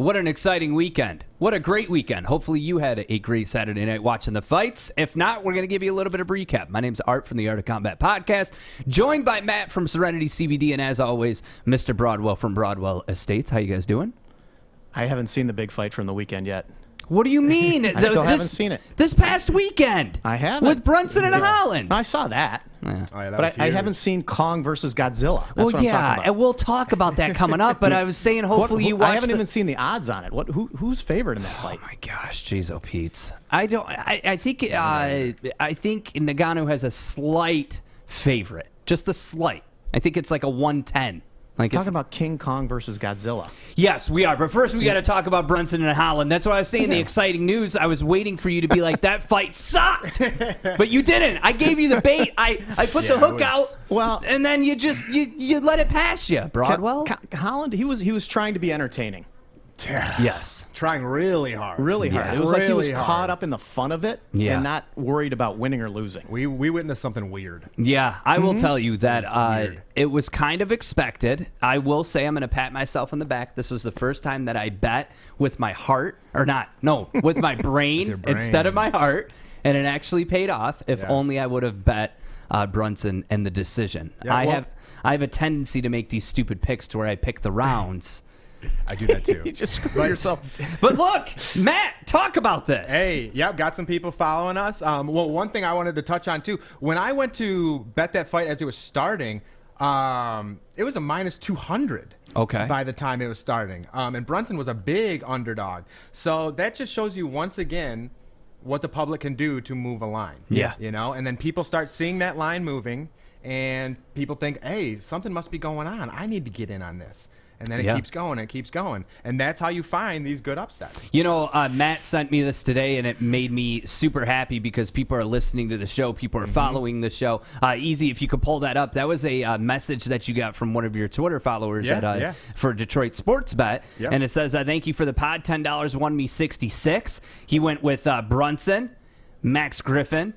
what an exciting weekend. What a great weekend. Hopefully you had a great Saturday night watching the fights. If not, we're going to give you a little bit of recap. My name's Art from the Art of Combat podcast, joined by Matt from Serenity CBD, and as always, Mr. Broadwell from Broadwell Estates. How you guys doing? I haven't seen the big fight from the weekend yet. What do you mean? I still haven't seen it. This past weekend. I haven't. With Brunson and Holland. I saw that. Yeah. Oh, yeah, that But I haven't seen Kong versus Godzilla. That's Well, what I'm yeah, talking about. and we'll talk about that coming up, but I was saying hopefully you watch I haven't even seen the odds on it. Who's favored in that fight? Oh my gosh, jeez, oh Pete's. I think Nagano has a slight favorite, just a slight. I think it's like a 110. Like Talking about King Kong versus Godzilla. Yes, we are. But first, we got to talk about Brunson and Holland. That's why I was saying the exciting news. I was waiting for you to be like, that fight sucked. But you didn't. I gave you the bait. I put the hook out. Well, and then you just you let it pass you, Broadwell. Holland, he was trying to be entertaining. Yes. Trying really hard. Really hard. Yeah. It was like he was Really hard. caught up in the fun of it and not worried about winning or losing. We witnessed something weird. Yeah, I will tell you that it was kind of expected. I will say I'm going to pat myself on the back. This was the first time that I bet with my heart, with my brain, your brain. instead of my heart, and it actually paid off. If Yes. only I would have bet Brunson and the decision. Yeah, I have a tendency to make these stupid picks to where I pick the rounds. I do that too. You just screw yourself. But look, Matt, talk about this. Hey, yep, got some people following us. Well, one thing I wanted to touch on too, when I went to bet that fight as it was starting, it was a minus 200. Okay. By the time it was starting, and Brunson was a big underdog. So that just shows you once again what the public can do to move a line. Yeah. You know, and then people start seeing that line moving, and people think, hey, something must be going on. I need to get in on this. And then it keeps going and keeps going. And that's how you find these good upsets. You know, Matt sent me this today, and it made me super happy because people are listening to the show. People are following the show. Easy, if you could pull that up. That was a message that you got from one of your Twitter followers for Detroit Sports Bet. Yep. And it says, thank you for the pod. $10 won me 66. He went with Brunson, Max Griffin,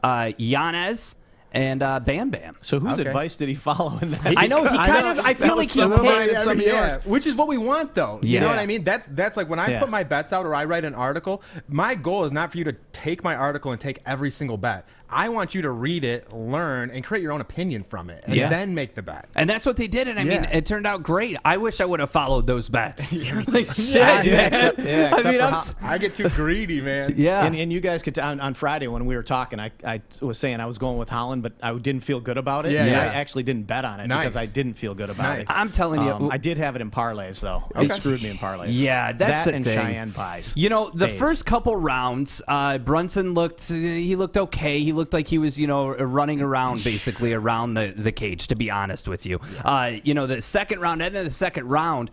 Yanez, and Bam Bam. So whose advice did he follow in that? I know, I feel like he picked some of yours. Which is what we want, though. You know what I mean? That's like when I put my bets out or I write an article, my goal is not for you to take my article and take every single bet. I want you to read it, learn, and create your own opinion from it, and then make the bet. And that's what they did, and I mean, it turned out great. I wish I would have followed those bets. Like, shit, Yeah, I mean, I get too greedy, man. yeah. And you guys could on Friday when we were talking, I was saying I was going with Holland, but I didn't feel good about it. Yeah, and yeah. I actually didn't bet on it because I didn't feel good about it. I'm telling you, I did have it in parlays though. They screwed me in parlays. Yeah, that's that the and thing. Cheyenne pies. You know, the Phase. first couple rounds, Brunson looked okay. He looked like he was, running around basically around the cage, to be honest with you. The second round, and then the second round,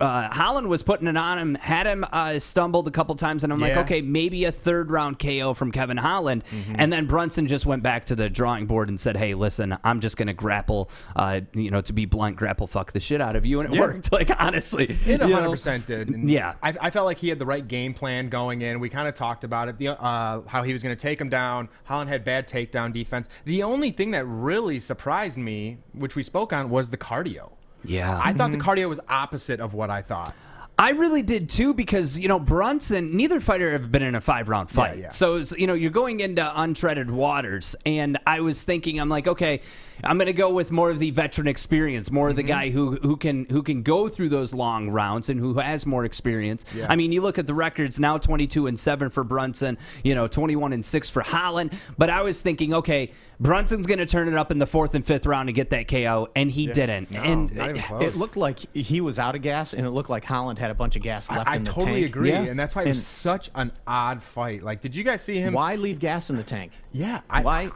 Holland was putting it on him, had him stumbled a couple times, and I'm like, okay, maybe a third round KO from Kevin Holland. And then Brunson just went back to the drawing board and said, hey, listen, I'm just going to grapple, to be blunt, grapple fuck the shit out of you. And it worked, like, honestly. It 100% did. And yeah. I felt like he had the right game plan going in. We kind of talked about it, how he was going to take him down. Holland had bad takedown defense. The only thing that really surprised me, which we spoke on, was the cardio. Yeah. I thought the cardio was opposite of what I thought. I really did too, because Brunson, neither fighter have been in a 5-round fight. Yeah. So it's, you're going into untreaded waters, and I was thinking, I'm like, okay, I'm going to go with more of the veteran experience, more of the guy who can go through those long rounds and who has more experience. Yeah. I mean, you look at the records now: 22-7 for Brunson, 21-6 for Holland. But I was thinking, okay, Brunson's going to turn it up in the 4th and 5th round and get that KO, and he didn't. No, and not even close. It looked like he was out of gas, and it looked like Holland had a bunch of gas left I in the totally tank. agree, Yeah. and that's why it was such an odd fight. Like, did you guys see him? Why leave gas in the tank? Yeah. Why?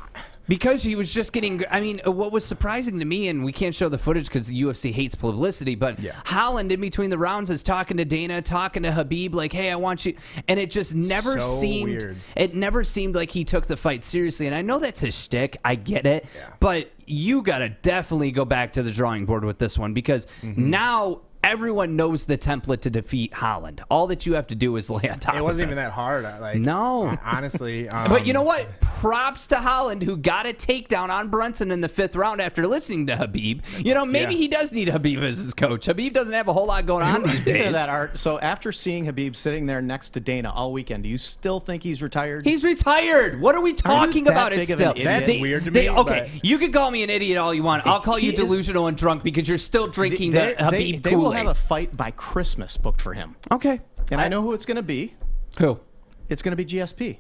Because he was just getting, I mean, what was surprising to me, and we can't show the footage because the UFC hates publicity, but Holland in between the rounds is talking to Dana, talking to Habib, like, hey, I want you, and it just never seemed, it never seemed like he took the fight seriously, and I know that's his shtick, I get it, but you got to definitely go back to the drawing board with this one, because now Everyone knows the template to defeat Holland. All that you have to do is lay on top of it. It wasn't even that hard. No. Honestly. But you know what? Props to Holland, who got a takedown on Brunson in the 5th round after listening to Khabib. Maybe he does need Khabib as his coach. Khabib doesn't have a whole lot going on these days. Of that, Art, so after seeing Khabib sitting there next to Dana all weekend, do you still think he's retired? He's retired. What are we talking about? It's still that's weird to me. Okay, you can call me an idiot all you want. I'll call you delusional and drunk because you're still drinking the Khabib Kool-Aid. They will have a fight by Christmas booked for him. Okay. And I know who it's going to be. Who? It's going to be GSP.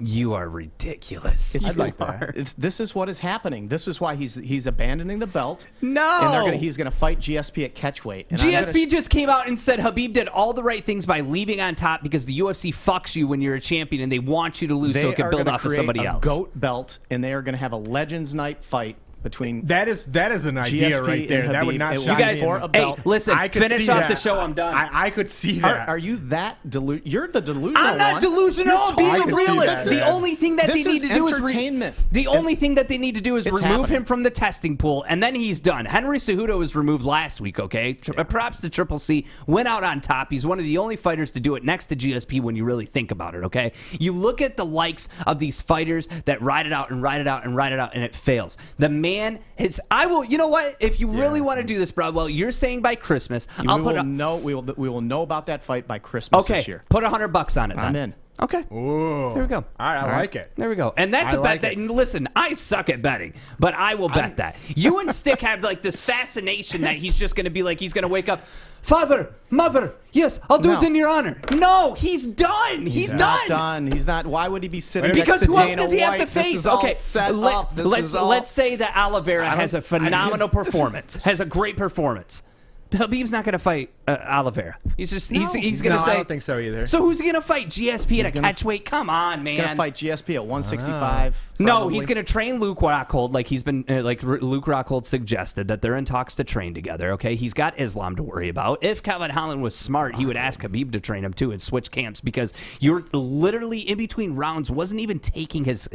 You are ridiculous. I'd like that. This is what is happening. This is why he's abandoning the belt. No. And he's going to fight GSP at catchweight. And GSP just came out and said Khabib did all the right things by leaving on top because the UFC fucks you when you're a champion and they want you to lose so it can build off of somebody else. They are going to create a GOAT belt, and they are going to have a Legends Night fight between that is an idea GSP right there. That would not you guys for a belt. Hey, listen, finish off the show. I'm done. I could see that. Are you that delusional? You're the delusional one. I'm not delusional. I'm being a realist. The only thing that they need to do is entertainment. The only thing that they need to do is remove him from the testing pool, and then he's done. Henry Cejudo was removed last week. Okay, props to Triple C. Went out on top. He's one of the only fighters to do it next to GSP when you really think about it. Okay, you look at the likes of these fighters that ride it out and ride it out and ride it out, and it fails. The man has. I will. You know what? If you really want to do this, Broadwell, you're saying by Christmas. We will know about that fight by Christmas this year. Put $100 on it. I'm in. Okay. Ooh. There we go. All right, I like it. There we go. And that's a bet that, listen, I suck at betting, but I will bet that. You and Stick have like this fascination that he's just going to be like, he's going to wake up, Father, Mother, yes, I'll do it in your honor. No, he's done. He's not done. He's not. Why would he be sitting because next to who else Dana does he have White? to face? This is all set up. Let's say that Oliveira has a phenomenal performance, has a great performance. Khabib's not going to fight Oliveira. He's just he's going to say. I don't think so either. So who's going to fight GSP at a catchweight? Come on, man. He's going to fight GSP at 165. No, he's going to train Luke Rockhold like he's been Luke Rockhold suggested that they're in talks to train together. Okay, he's got Islam to worry about. If Kevin Holland was smart, he would ask Khabib to train him too and switch camps because you're literally in between rounds wasn't even taking his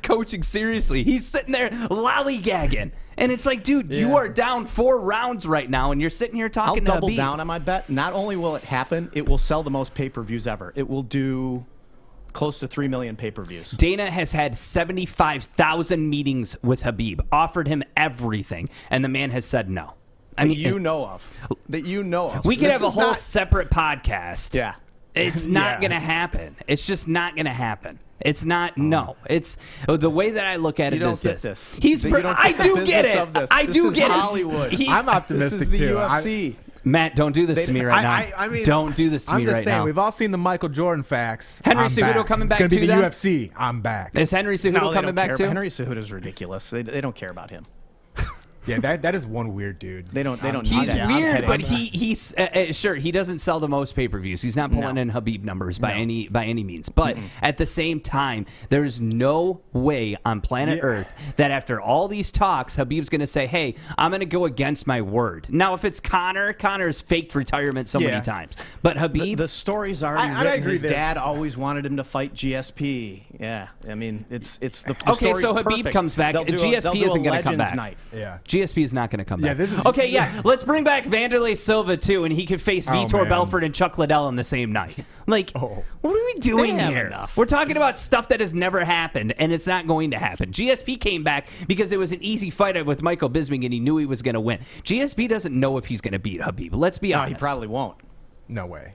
coaching seriously. He's sitting there lollygagging. And it's like, dude, you are down 4 rounds right now, and you're sitting here talking to Khabib. I'll double down on my bet. Not only will it happen, it will sell the most pay-per-views ever. It will do close to 3 million pay-per-views. Dana has had 75,000 meetings with Khabib, offered him everything, and the man has said no. That you know of. We could have a whole separate podcast. Yeah. It's not going to happen. It's just not going to happen. It's not. No. It's the way that I look at it is this. I do get it. I do get it. Hollywood. I'm optimistic this is the too. UFC. Matt, don't do this to me right now. I mean, don't do this to me right now. I'm just saying, we've all seen the Michael Jordan facts. Henry Cejudo coming back too. It's going to be the UFC. I'm back. Is Henry Cejudo coming back too? Henry Cejudo is ridiculous. They don't care about him. Yeah, that is one weird dude. They don't. He's weird, but he's sure he doesn't sell the most pay-per-views. He's not pulling in Khabib numbers by any means. But at the same time, there's no way on planet Earth that after all these talks, Khabib's going to say, "Hey, I'm going to go against my word." Now, if it's Connor's faked retirement so many times, but Khabib, the story's already written. His dad always wanted him to fight GSP. Yeah, I mean, it's the okay. Story's So Khabib perfect. comes back. GSP isn't going to come back. Night. Yeah. GSP is not going to come back. Yeah, let's bring back Vanderlei Silva too, and he could face Vitor Belfort and Chuck Liddell in the same night. Like, what are we doing here? We're talking about stuff that has never happened, and it's not going to happen. GSP came back because it was an easy fight with Michael Bisping, and he knew he was going to win. GSP doesn't know if he's going to beat Khabib. Let's be honest. No, he probably won't. No way.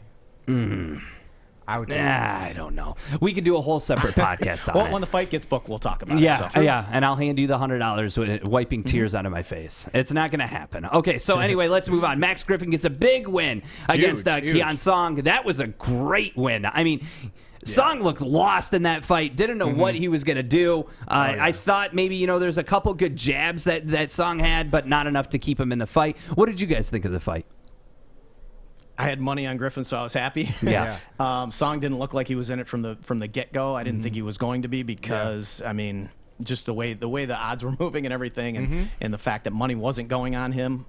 I don't know. We could do a whole separate podcast on it. When the fight gets booked, we'll talk about it. Yeah, and I'll hand you the $100 with wiping tears out of my face. It's not going to happen. Okay, so anyway, let's move on. Max Griffin gets a big win against Keon Song. That was a great win. I mean, Song looked lost in that fight. Didn't know what he was going to do. I thought maybe, there's a couple good jabs that Song had, but not enough to keep him in the fight. What did you guys think of the fight? I had money on Griffin, so I was happy. Yeah. Song didn't look like he was in it from the get-go. I didn't think he was going to be because, I mean, just the way the odds were moving and everything, and the fact that money wasn't going on him,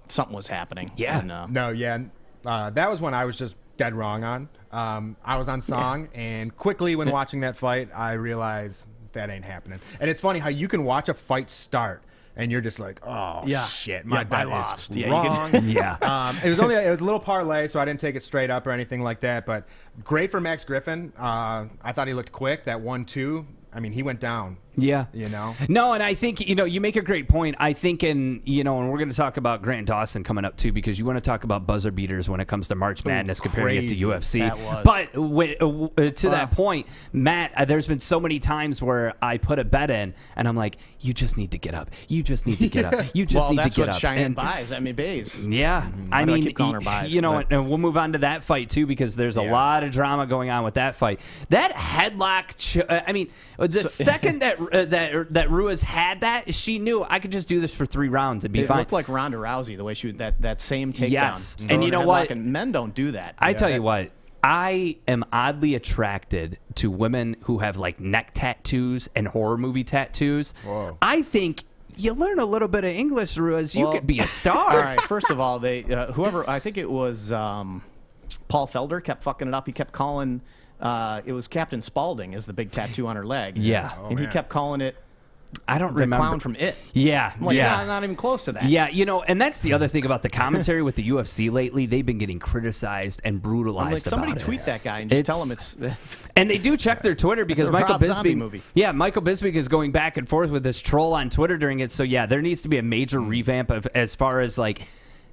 something was happening. Yeah. And, that was when I was just dead wrong on. I was on Song, and quickly when watching that fight, I realized that ain't happening. And it's funny how you can watch a fight start, and you're just like, oh shit, my I bet lost. is wrong. Yeah. It was a little parlay, so I didn't take it straight up or anything like that. But great for Max Griffin. I thought he looked quick. That 1-2. I mean, he went down. Yeah. You know? No, and I think, you make a great point. I think and we're going to talk about Grant Dawson coming up too, because you want to talk about buzzer beaters when it comes to March Madness, comparing it to UFC. That was. But to that point, Matt, there's been so many times where I put a bet in and I'm like, you just need to get up. You just need to get up. You just need to get up. That's what Cheyenne buys. I mean, Bays. Yeah. I mean, keep calling her buys, and we'll move on to that fight too, because there's a lot of drama going on with that fight. That headlock, second that Ruiz had that, she knew I could just do this for 3 rounds and be fine. It looked like Ronda Rousey, the way she that same takedown. Yes. And you know what? And men don't do that. I tell you what, I am oddly attracted to women who have like neck tattoos and horror movie tattoos. Whoa. I think you learn a little bit of English, Ruiz, you could be a star. All right. First of all, they whoever, I think it was Paul Felder, kept fucking it up. He kept calling. It was Captain Spaulding as the big tattoo on her leg. Yeah. And he kept calling it I don't the remember. clown from It. Yeah. I'm like, yeah. not even close to that. Yeah, and that's the other thing about the commentary with the UFC lately. They've been getting criticized and brutalized. I'm like, somebody about tweet it. that guy and just tell him it's and they do check their Twitter because a Michael Rob Zombie Bisping. movie. Yeah, Michael Bisping is going back and forth with this troll on Twitter during it. So yeah, there needs to be a major revamp of as far as like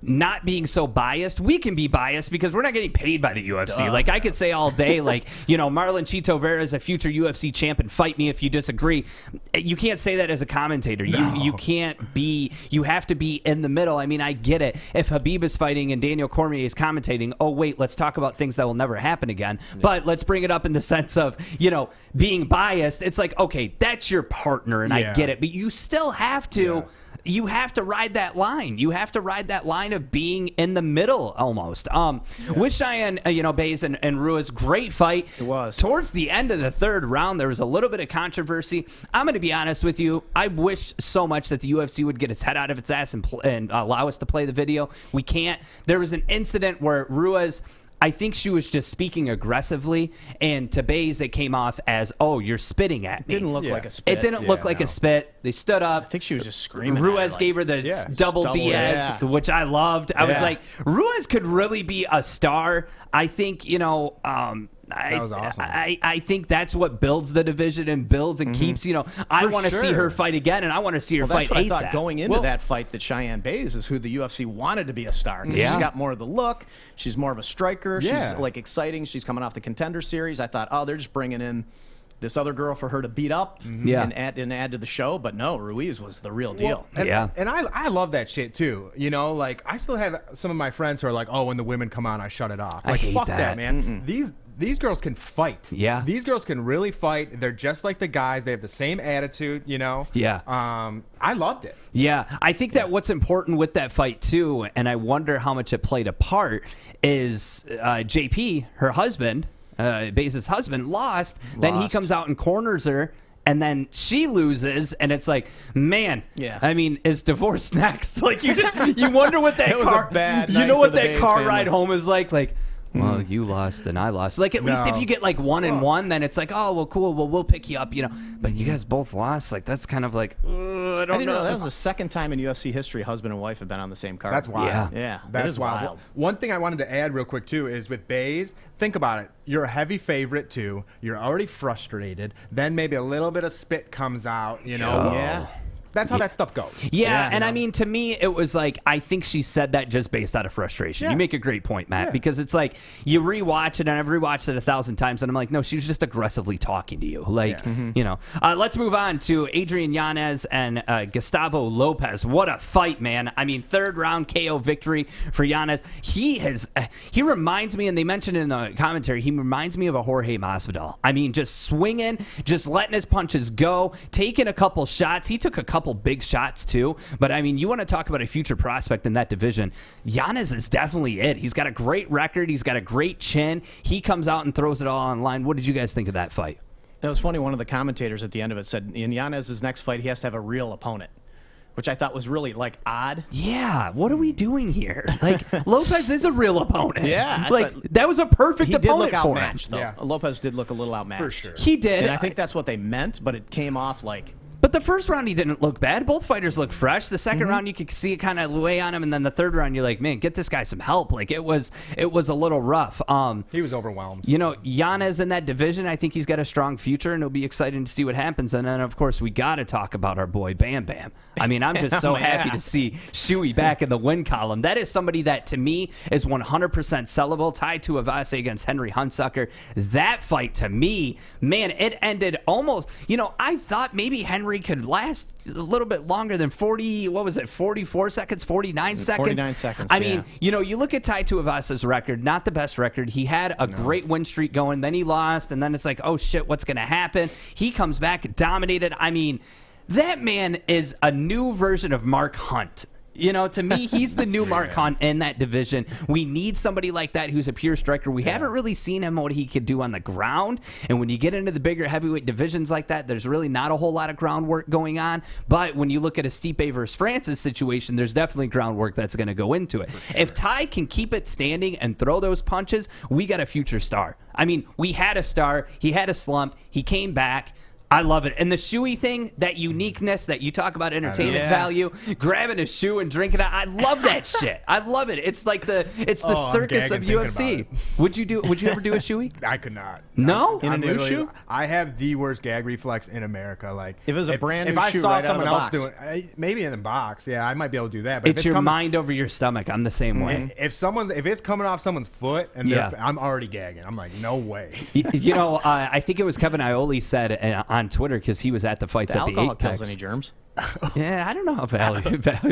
not being so biased. We can be biased because we're not getting paid by the UFC. Duh. Like I could say all day, like, Marlon Chito Vera is a future UFC champ and fight me if you disagree. You can't say that as a commentator. No. You can't be, you have to be in the middle. I mean, I get it. If Khabib is fighting and Daniel Cormier is commentating, oh wait, let's talk about things that will never happen again. Yeah. But let's bring it up in the sense of, being biased. It's like, okay, that's your partner and I get it. But you still have to... Yeah. You have to ride that line. You have to ride that line of being in the middle almost. With Cheyenne, Bays and Ruiz, great fight. It was. Towards the end of the 3rd round, there was a little bit of controversy. I'm going to be honest with you. I wish so much that the UFC would get its head out of its ass and allow us to play the video. We can't. There was an incident where Ruiz... I think she was just speaking aggressively, and to Bays it came off as, "Oh, you're spitting at me." It didn't look like a spit. It didn't look like a spit. They stood up. I think she was just screaming. Ruiz gave her the double Diaz, which I loved. I was like, Ruiz could really be a star. I think, that was awesome. I think that's what builds the division and builds and keeps, I want to see her fight again, and I want to see her fight that's what ASAP. I thought going into that fight that Cheyenne Bays is who the UFC wanted to be a star. Yeah. She's got more of the look. She's more of a striker. Yeah. She's like exciting. She's coming off the Contender Series. I thought, oh, they're just bringing in this other girl for her to beat up and add to the show. But no, Ruiz was the real deal. Well, and I love that shit too. Like I still have some of my friends who are like, oh, when the women come on, I shut it off. Like, I hate fuck that. man. These girls can fight. Yeah. These girls can really fight. They're just like the guys. They have the same attitude, Yeah. I loved it. Yeah. I think that what's important with that fight, too, and I wonder how much it played a part, is JP, her husband, Bays' husband, lost. Then he comes out and corners her. And then she loses, and it's like, man. Yeah. I mean, is divorce next? Like you wonder what that was car. a bad you night know what for the that Bays car family. ride home is like. Like, well, you lost and I lost. Like at least if you get like 1-1, then it's like, oh well, cool. Well, we'll pick you up. But you guys both lost. Like that's kind of like, I don't know. That was the 2nd time in UFC history husband and wife have been on the same card. That's wild. Yeah, that That's is wild. One thing I wanted to add real quick too is with Bays, think about it. You're a heavy favorite too. You're already frustrated. Then maybe a little bit of spit comes out. Yeah. That's how that stuff goes. Yeah, and I mean, to me, it was like, I think she said that just based out of frustration. Yeah. You make a great point, Matt, because it's like, you rewatch it, and I've rewatched it 1,000 times, and I'm like, no, she was just aggressively talking to you. Like, let's move on to Adrian Yanez and Gustavo Lopez. What a fight, man. I mean, 3rd round KO victory for Yanez. He reminds me, and they mentioned in the commentary, he reminds me of a Jorge Masvidal. I mean, just swinging, just letting his punches go, taking a couple shots. He took a couple big shots too, but I mean, you want to talk about a future prospect in that division. Yanez is definitely it. He's got a great record. He's got a great chin. He comes out and throws it all online. What did you guys think of that fight? It was funny. One of the commentators at the end of it said in Yanez's next fight, he has to have a real opponent, which I thought was really like odd. Yeah, what are we doing here? Like Lopez is a real opponent. Yeah, like that was a perfect he opponent did look for outmatched, him. though. Yeah. Lopez did look a little outmatched. For sure. He did. And I think that's what they meant, but it came off like But the first round, he didn't look bad. Both fighters looked fresh. The second round, you could see it kind of weigh on him, and then the third round, you're like, man, get this guy some help. Like it was a little rough. He was overwhelmed. You know, Yanez in that division, I think he's got a strong future, and it'll be exciting to see what happens. And then, of course, we got to talk about our boy Bam Bam. I mean, I'm just so happy to see Shuey back in the win column. That is somebody that, to me, is 100% sellable. Tied to Avase against Henry Hunsucker. That fight, to me, man, it ended almost. You know, I thought maybe Henry could last a little bit longer than 44 seconds, 49 seconds. 49 seconds. I mean, you know, you look at Tai Tuivasa's record, not the best record. He had a great win streak going, then he lost, and then it's like, oh shit, what's going to happen? He comes back, dominated. I mean, that man is a new version of Mark Hunt. You know, to me, he's the new Mark Hunt in that division. We need somebody like that who's a pure striker. We haven't really seen him what he could do on the ground. And when you get into the bigger heavyweight divisions like that, there's really not a whole lot of groundwork going on. But when you look at a Stipe versus Francis situation, there's definitely groundwork that's going to go into it. If Ty can keep it standing and throw those punches, we got a future star. I mean, we had a star. He had a slump. He came back. I love it. And the shoey thing, that uniqueness that you talk about, entertainment value, grabbing a shoe and drinking it, I love that shit. I love it. It's like the circus of UFC. Would you ever do a shoey? I could not. No? In a new shoe? I have the worst gag reflex in America. Like if it was a brand new shoe, if I saw right someone out of else the doing it, maybe in the box, yeah, I might be able to do that. But It's your mind over your stomach. I'm the same way. If it's coming off someone's foot, and I'm already gagging. I'm like, no way. You know, I think it was Kevin Iole said on Twitter, because he was at the fights at the alcohol Apex. kills any germs. Yeah, I don't know how valuable that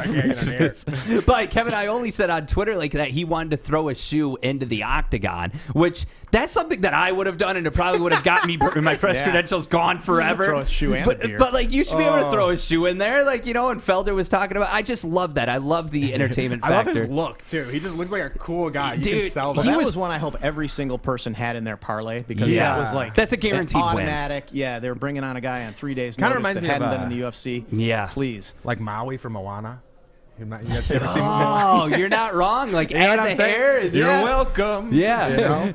information is. But Kevin Iole said on Twitter like that he wanted to throw a shoe into the octagon, which that's something that I would have done, and it probably would have gotten me my press credentials gone forever. Throw a shoe and a beer. But like you should be able to throw a shoe in there, like, you know. And Felder was talking about. I just love that. I love the entertainment factor. I love his look too. He just looks like a cool guy. You Dude, can sell Well, that. that was one I hope every single person had in their parlay, because that was like that's a guaranteed automatic. Yeah, they were bringing on a guy on 3 days Kinda notice reminds that me of, hadn't been in the UFC. Yeah, please. Like Maui from Moana. You ever seen Oh, you're not wrong. Like, add the hair. You're welcome. Yeah. You know?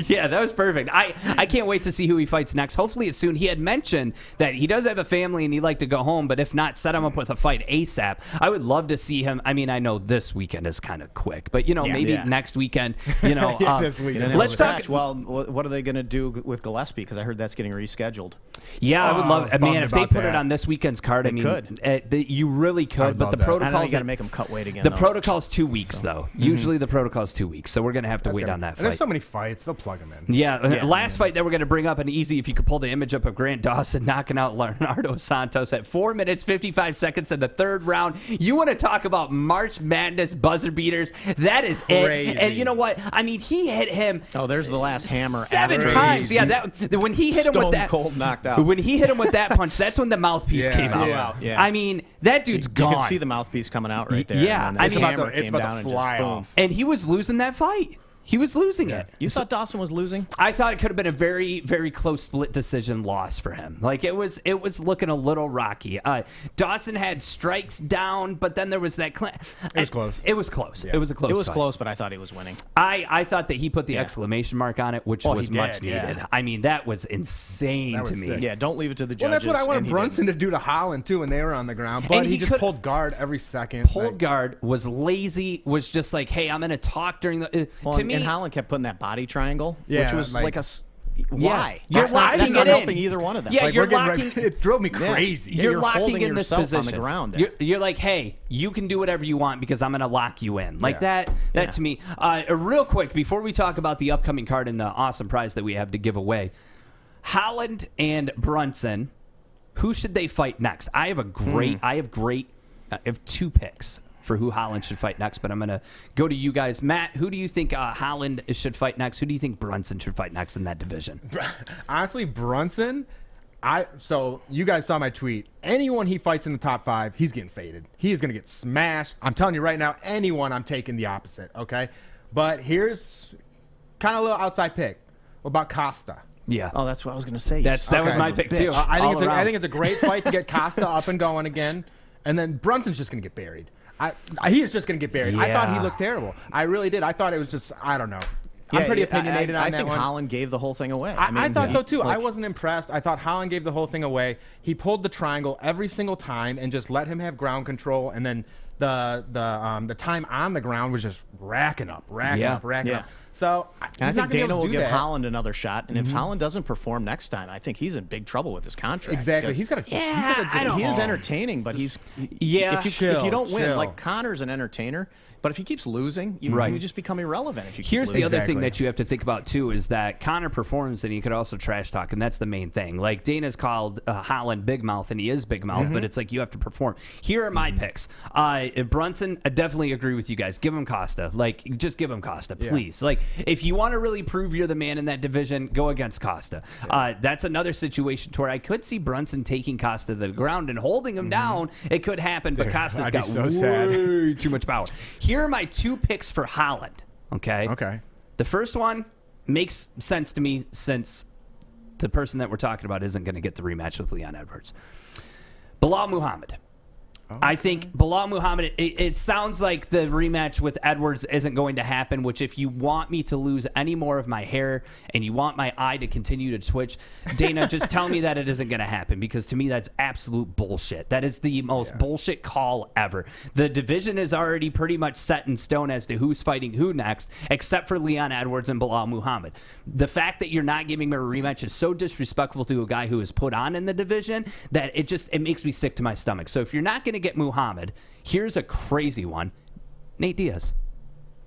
Yeah, that was perfect. I can't wait to see who he fights next. Hopefully it's soon. He had mentioned that he does have a family and he'd like to go home, but if not, set him up with a fight ASAP. I would love to see him. I mean, I know this weekend is kind of quick, but, you know, maybe next weekend, you know. This weekend. Let's talk. Well, what are they going to do with Gillespie? Because I heard that's getting rescheduled. Yeah, I would love it. Man, if they put it on this weekend's card, I mean, you really could, but the protocols. I know you got to make them cut weight again. The protocol's 2 weeks, though. Usually the protocol's 2 weeks, so we're going to have to wait on that fight. And there's so many fights, they'll plug them in. Yeah, last fight that we're going to bring up, and easy if you could pull the image up of Grant Dawson knocking out Leonardo Santos at 4 minutes, 55 seconds in the third round. You want to talk about March Madness buzzer beaters? That is crazy. And you know what? I mean, he hit him. Oh, there's the last hammer. 7 times. Yeah, when he hit him with that. Stone cold knocked out. When he hit him with that punch, that's when the mouthpiece came out. Yeah. I mean, that dude's gone. You can see the mouthpiece coming out right there. Yeah, I mean, it's about to fly off. And he was losing that fight. He was losing it. You thought Dawson was losing? I thought it could have been a very, very close split decision loss for him. Like it was looking a little rocky. Dawson had strikes down, but then there was that. It was close. It was close. Yeah. It was a close. It was fight. close, but I thought he was winning. I thought that he put the exclamation mark on it, which was much needed. I mean, that was insane to me. Sick. Yeah, don't leave it to the judges. Well, that's what I wanted Brunson to do to Holland too when they were on the ground, but he just pulled guard every second. Pulled guard, was lazy, was just like, hey, I'm going to talk during the. To me, and Holland kept putting that body triangle, yeah, which was like a. Why? You're locking it in. Either one of them. Yeah, like, you're locking. It drove me crazy. Yeah, you're locking in this position on the ground. You're like, hey, you can do whatever you want because I'm going to lock you in. Like that to me. Real quick, before we talk about the upcoming card and the awesome prize that we have to give away, Holland and Brunson, who should they fight next? I have I have 2 picks for who Holland should fight next, but I'm going to go to you guys. Matt, who do you think Holland should fight next? Who do you think Brunson should fight next in that division? Honestly, Brunson, so you guys saw my tweet. Anyone he fights in the top 5, he's getting faded. He is going to get smashed. I'm telling you right now, anyone, I'm taking the opposite, okay? But here's kind of a little outside pick. What about Costa? Yeah. Oh, that's what I was going to say. That was my pick, too. I think it's a great fight to get Costa up and going again. And then Brunson's just going to get buried. He is just going to get buried. Yeah. I thought he looked terrible. I really did. I thought it was just, I don't know. I'm pretty opinionated on that one. I think Holland gave the whole thing away. I thought so too. I wasn't impressed. I thought Holland gave the whole thing away. He pulled the triangle every single time and just let him have ground control, and then the time on the ground was just racking up. So I think Dana will give Holland another shot, and if Holland doesn't perform next time, I think he's in big trouble with his contract. Exactly. He is entertaining, but if you don't win, like Conor's an entertainer. But if he keeps losing, you just become irrelevant. If you Here's the other thing that you have to think about, too, is that Conor performs and he could also trash talk, and that's the main thing. Like, Dana's called Holland big mouth, and he is big mouth, but it's like you have to perform. Here are my picks. Brunson, I definitely agree with you guys. Give him Costa. Like, just give him Costa, please. Like, if you want to really prove you're the man in that division, go against Costa. That's another situation to where I could see Brunson taking Costa to the ground and holding him down. It could happen, but Costa's got way too much power. Here are my 2 picks for Holland, okay? Okay. The first one makes sense to me since the person that we're talking about isn't going to get the rematch with Leon Edwards. Bilal Muhammad. I think Bilal Muhammad, it sounds like the rematch with Edwards isn't going to happen, which if you want me to lose any more of my hair and you want my eye to continue to twitch, Dana, just tell me that it isn't going to happen, because to me that's absolute bullshit. That is the most bullshit call ever. The division is already pretty much set in stone as to who's fighting who next, except for Leon Edwards and Bilal Muhammad. The fact that you're not giving me a rematch is so disrespectful to a guy who is put on in the division that it makes me sick to my stomach. So if you're not going to get Muhammad, here's a crazy one. Nate Diaz.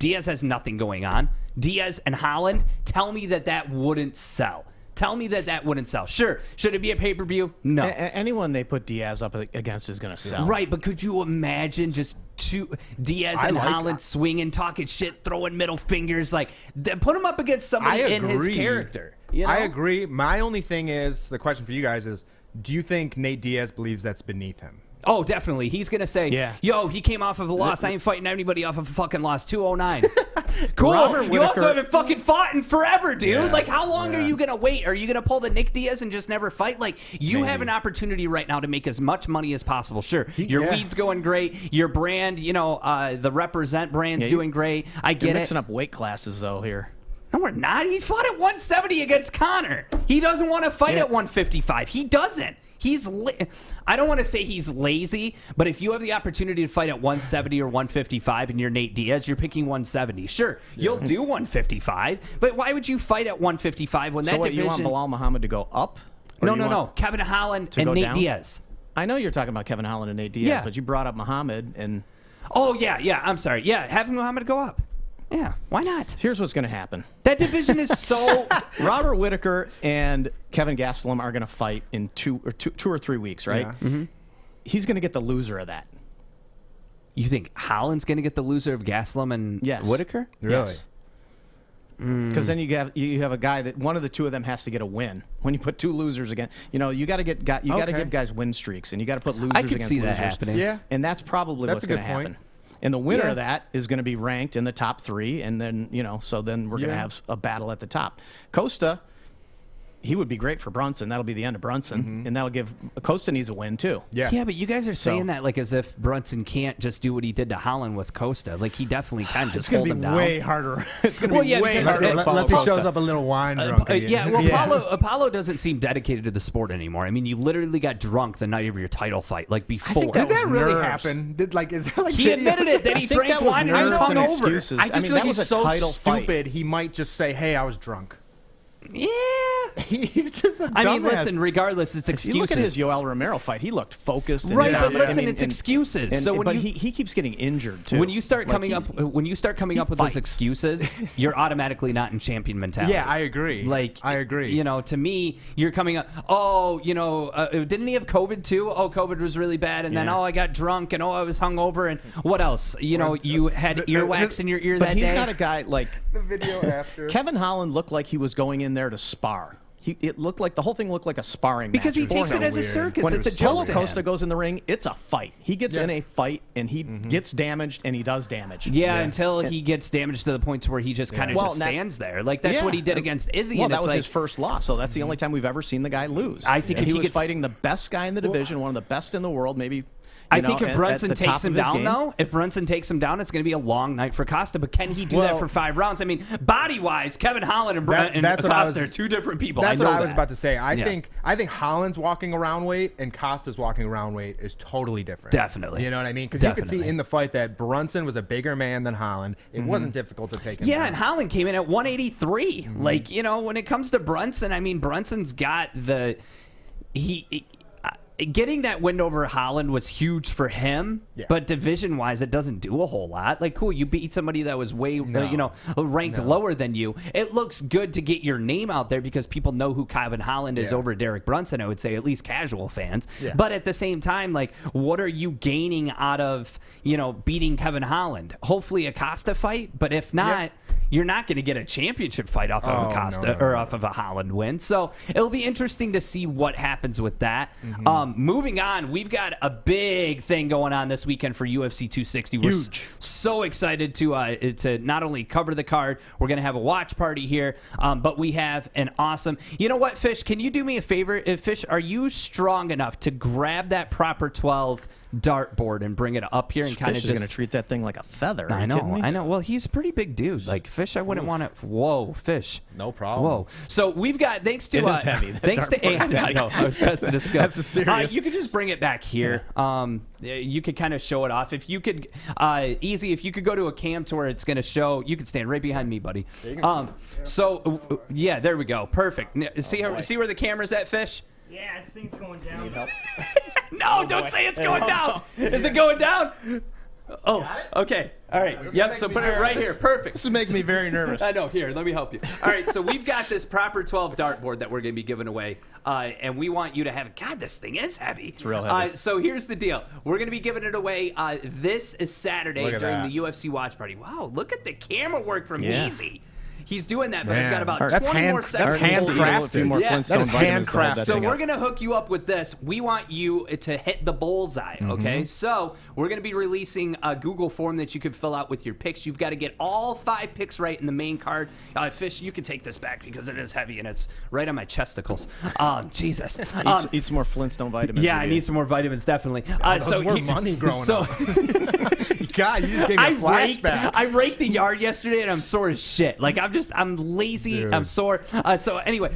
Diaz has nothing going on. Diaz and Holland, tell me that wouldn't sell. Tell me that wouldn't sell. Sure. Should it be a pay-per-view? No. Anyone they put Diaz up against is going to sell. Right, but could you imagine just Diaz and Holland swinging, talking shit, throwing middle fingers? Like, put him up against somebody in his character. You know? I agree. My only thing is, the question for you guys is, do you think Nate Diaz believes that's beneath him? Oh, definitely. He's going to say, yo, he came off of a loss. I ain't fighting anybody off of a fucking loss. 209. Cool. You also haven't fucking fought in forever, dude. Yeah. Like, how long are you going to wait? Are you going to pull the Nick Diaz and just never fight? Like, you have an opportunity right now to make as much money as possible. Sure, your weed's going great. Your brand, the Represent brand's doing great. I get it. You're mixing up weight classes, though, here. No, we're not. He's fought at 170 against Conor. He doesn't want to fight at 155. He doesn't. I don't want to say he's lazy, but if you have the opportunity to fight at 170 or 155 and you're Nate Diaz, you're picking 170. Sure, you'll do 155, but why would you fight at 155 when that division... So you want Bilal Muhammad to go up? No. Kevin Holland and Nate Diaz. I know you're talking about Kevin Holland and Nate Diaz, but you brought up Muhammad and... Oh, yeah, I'm sorry. Yeah, having Muhammad go up. Yeah, why not? Here's what's going to happen. That division is so... Robert Whittaker and Kevin Gastelum are going to fight in two or 3 weeks, right? Yeah. Mm-hmm. He's going to get the loser of that. You think Holland's going to get the loser of Gastelum and Whittaker? Really? Yes. Because then you have a guy that one of the two of them has to get a win. When you put 2 losers again, you got to give guys win streaks, and you got to put losers against losers. I could see that happening. Yeah, and that's probably what's going to happen. And the winner of that is going to be ranked in the top 3, and then so then we're going to have a battle at the top. Costa, he would be great for Brunson. That'll be the end of Brunson, and that'll give Costa needs a win too. Yeah, but you guys are saying that like as if Brunson can't just do what he did to Holland with Costa. Like he definitely can just hold him down. It's going to be way harder. It's going to be way harder. Unless he shows up a little wine drunk. Apollo doesn't seem dedicated to the sport anymore. I mean, you literally got drunk the night of your title fight, like before. Did that really happen? He admitted it that he drank wine and he was hungover. I just feel like he's so stupid. He might just say, "Hey, I was drunk." Yeah. He's just a dumbass. I mean, listen, regardless, it's excuses. You look at his Yoel Romero fight. He looked focused. Right, but listen, it's excuses. But he keeps getting injured, too. When you start coming up with those excuses, you're automatically not in champion mentality. Yeah, I agree. I agree. To me, you're coming up, didn't he have COVID, too? Oh, COVID was really bad. And then, I got drunk. And, I was hungover. And what else? You had earwax in your ear that day. But he's got a guy like... The video after. Kevin Holland looked like he was going in there to spar. The whole thing looked like a sparring because match. Because he takes it as a circus. When it's a joke. Polo Costa goes in the ring, it's a fight. He gets in a fight, and he gets damaged, and he does damage. Yeah, until he gets damaged to the point where he just kind of just stands there. Like, that's what he did against Izzy. Well, and that was his first loss, so that's the only time we've ever seen the guy lose. I think he was fighting the best guy in the division, one of the best in the world, maybe I think if Brunson takes him down, though, if Brunson takes him down, it's going to be a long night for Costa. But can he do that for 5 rounds? I mean, body-wise, Kevin Holland and Costa are two different people. That's what I was about to say. I think Holland's walking around weight and Costa's walking around weight is totally different. Definitely. You know what I mean? Because you could see in the fight that Brunson was a bigger man than Holland. It wasn't difficult to take him down. And Holland came in at 183. Like, you know, when it comes to Brunson, I mean, Brunson's got the getting that win over Holland was huge for him, but division-wise, it doesn't do a whole lot. Like, cool, you beat somebody that was way, ranked lower than you. It looks good to get your name out there because people know who Kevin Holland is over Derek Brunson, I would say, at least casual fans. Yeah. But at the same time, like, what are you gaining out of, beating Kevin Holland? Hopefully a Costa fight, but if not, you're not going to get a championship fight off of a Costa or off of a Holland win. So it'll be interesting to see what happens with that. Moving on, we've got a big thing going on this weekend for UFC 260. We're so excited to not only cover the card, we're going to have a watch party here, but we have an awesome... You know what, Fish? Can you do me a favor? Fish, are you strong enough to grab that proper 12 dartboard and bring it up here and kind of just... Fish is going to treat that thing like a feather. I know. Well, he's a pretty big dude. Like, Fish, I wouldn't want to... Whoa, Fish. No problem. Whoa. So we've got... Thanks to... It is heavy. Thanks to... I know. I was testing the skill. That's a serious... you could just bring it back here. You could kind of show it off. If you could... Easy, if you could go to a cam to where it's going to show... You could stand right behind me, buddy. So, yeah, there we go. Perfect. See where the camera's at, Fish? Yeah, this thing's going down. No, don't say it's going down. Is it going down? Oh, okay. All right. Yep, so put it right here. Perfect. This is making me very nervous. I know. Here, let me help you. All right, so we've got this proper 12 dartboard that we're going to be giving away, and we want you to have it. God, this thing is heavy. It's real heavy. So here's the deal. We're going to be giving it away this is Saturday during the UFC watch party. Wow, look at the camera work from Easy. He's doing that, but I've got about 20 more seconds. That's handcrafted. So we're going to hook you up with this. We want you to hit the bullseye, okay? So we're going to be releasing a Google form that you can fill out with your picks. You've got to get all 5 picks right in the main card. Fish, you can take this back because it is heavy, and it's right on my chesticles. Jesus. Eat some more Flintstone vitamins. Yeah, I need some more vitamins, definitely. Those were money growing up. God, you just gave me a flashback. I raked the yard yesterday, and I'm sore as shit. Like, I'm lazy. Dude. I'm sore. So anyway,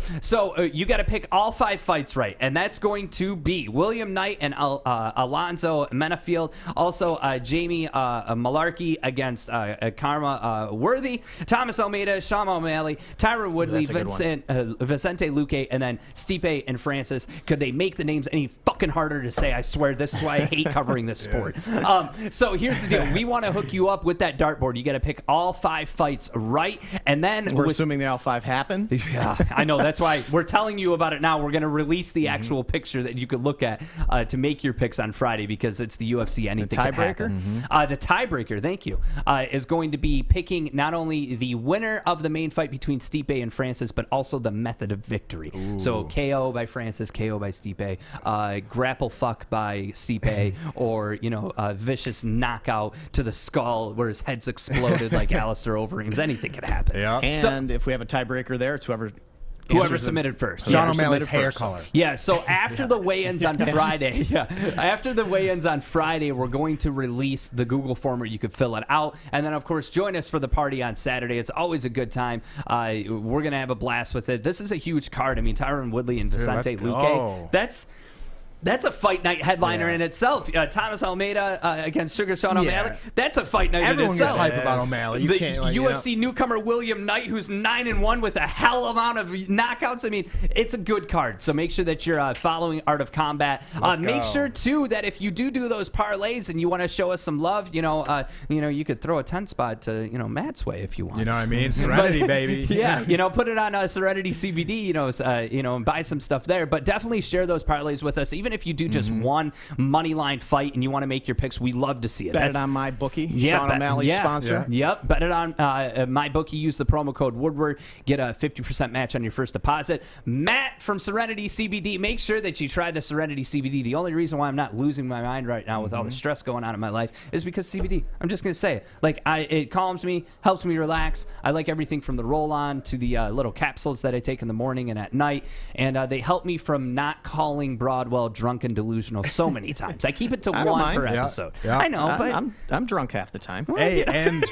you got to pick all 5 fights right, and that's going to be William Knight and Alonzo Menafield. Also, Jamie Malarkey against Karma Worthy, Thomas Almeida, Sean O'Malley, Tyron Woodley, Vicente Luque, and then Stipe and Francis. Could they make the names any fucking harder to say? I swear, this is why I hate covering this sport. So here's the deal. We want to hook you up with that dartboard. You got to pick all 5 fights right, and then we're assuming they all 5 happen. Yeah, I know. That's why we're telling you about it now. We're going to release the actual picture that you could look at to make your picks on Friday because it's the UFC. Anything the tiebreaker. The tiebreaker, thank you, is going to be picking not only the winner of the main fight between Stipe and Francis, but also the method of victory. Ooh. So KO by Francis, KO by Stipe, grapple fuck by Stipe, or vicious knockout to the skull where his head's exploded like Alistair Overeem's. Anything could happen. Yeah. And if we have a tiebreaker there, it's whoever submitted first. Sean O'Malley's hair color. Yeah, so after the weigh-ins on Friday, we're going to release the Google form where you could fill it out. And then, of course, join us for the party on Saturday. It's always a good time. We're going to have a blast with it. This is a huge card. I mean, Tyron Woodley and Vicente Luque. That's a fight night headliner in itself. Thomas Almeida against Sugar Sean O'Malley. That's a fight night in itself. Everyone gets hype about O'Malley. You can't, UFC newcomer William Knight, who's 9-1 with a hell amount of knockouts. I mean, it's a good card. So make sure that you're following Art of Combat. Make sure too that if you do those parlays and you want to show us some love, you could throw a 10 spot to Matt's way if you want. You know what I mean? Serenity, baby. Yeah, put it on Serenity CBD. And buy some stuff there. But definitely share those parlays with us, even if you do just one money line fight and you want to make your picks. We love to see it. Bet it on my bookie. Sean O'Malley's sponsor. Yep. Bet it on my bookie. Use the promo code Woodward. Get a 50% match on your first deposit. Matt from Serenity CBD. Make sure that you try the Serenity CBD. The only reason why I'm not losing my mind right now with all the stress going on in my life is because CBD. I'm just gonna say it. Like it calms me, helps me relax. I like everything from the roll-on to the little capsules that I take in the morning and at night, and they help me from not calling Broadwell drunk and delusional so many times. I keep it to I don't one mind. per Yeah. episode. Yeah. I know, but I'm drunk half the time. Hey, and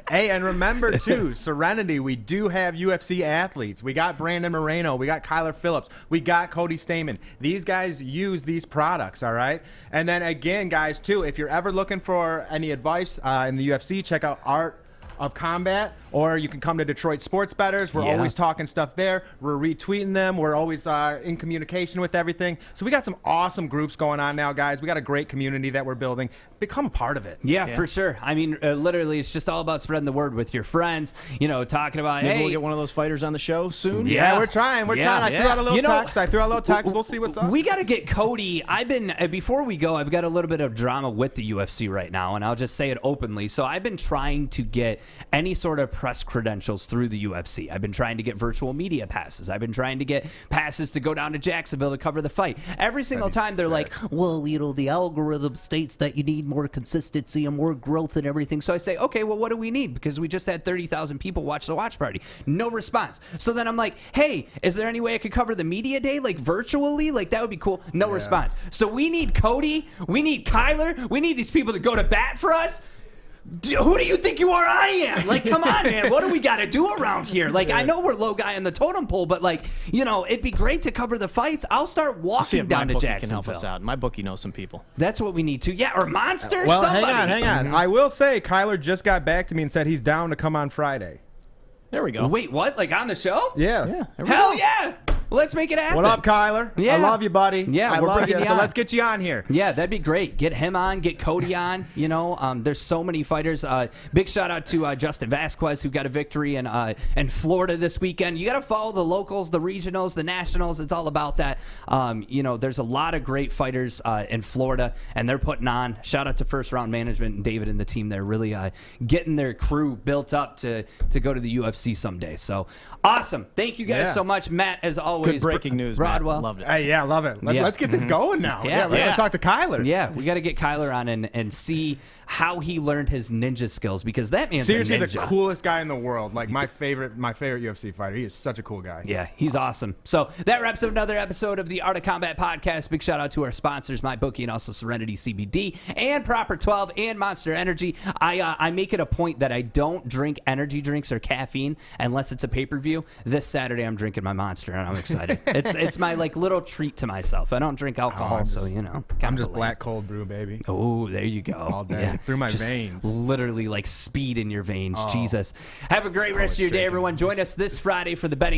hey, and remember too, Serenity, we do have UFC athletes. We got Brandon Moreno, we got Kyler Phillips, we got Cody Stamen. These guys use these products, all right? And then again, guys, too, if you're ever looking for any advice in the UFC, check out Art of Combat, or you can come to Detroit Sports Betters. We're always talking stuff there. We're retweeting them. We're always in communication with everything. So we got some awesome groups going on now, guys. We got a great community that we're building. Become a part of it. Yeah, for sure. I mean, literally, it's just all about spreading the word with your friends, you know, talking about, Maybe hey. we'll get one of those fighters on the show soon. Yeah, we're trying. We're trying. I threw out a little text. We'll see what's up. We got to get Cody. I've been, before we go, I've got a little bit of drama with the UFC right now, and I'll just say it openly. So I've been trying to get any sort of press credentials through the UFC. I've been trying to get virtual media passes. I've been trying to get passes to go down to Jacksonville to cover the fight. Every single time they're like, well, you know, the algorithm states that you need more consistency and more growth and everything. So I say, okay, well, what do we need? Because we just had 30,000 people watch the watch party. No response. So then I'm like, hey, is there any way I could cover the media day, like virtually? Like, that would be cool. No response. So we need Cody. We need Kyler. We need these people to go to bat for us. Who do you think you are? I am. Like, come on, man. What do we got to do around here? Like, I know we're low guy on the totem pole, but, like, you know, it'd be great to cover the fights. I'll start walking down to Jacksonville. Can help us out. My bookie knows some people. That's what we need to. Yeah, or Monster. Well, somebody. hang on. I will say Kyler just got back to me and said he's down to come on Friday. There we go. Wait, what? Like on the show? Yeah. Hell yeah. Let's make it happen. What up, Kyler? Yeah. I love you, buddy. Yeah, I we're love bringing you. you So on. let's get you on here. Yeah, that'd be great. Get him on, get Cody on. You know, there's so many fighters. Big shout out to Justin Vasquez, who got a victory in Florida this weekend. You got to follow the locals, the regionals, the nationals. It's all about that. You know, there's a lot of great fighters in Florida, and they're putting on. Shout out to First Round Management and David and the team. They're really getting their crew built up to go to the UFC someday. So awesome. Thank you guys so much. Matt, as always. Good breaking news, Broadwell. Matt. Loved it. Hey, yeah, love it. Let's get this going now. Yeah, Let's talk to Kyler. Yeah, we got to get Kyler on and see how he learned his ninja skills, because that man's Seriously, a the ninja. coolest guy in the world. Like my favorite UFC fighter. He is such a cool guy. Yeah, he's awesome. So that wraps up another episode of the Art of Combat podcast. Big shout out to our sponsors, MyBookie, and also Serenity CBD and Proper 12 and Monster Energy. I make it a point that I don't drink energy drinks or caffeine unless it's a pay-per-view. This Saturday I'm drinking my Monster, and I'm excited. it's my like little treat to myself. I don't drink alcohol, so you know. I'm just black cold brew, baby. Oh, there you go. All day. Through my veins. Literally like speed in your veins. Jesus. Have a great rest of your day, everyone. Join us this Friday for the betting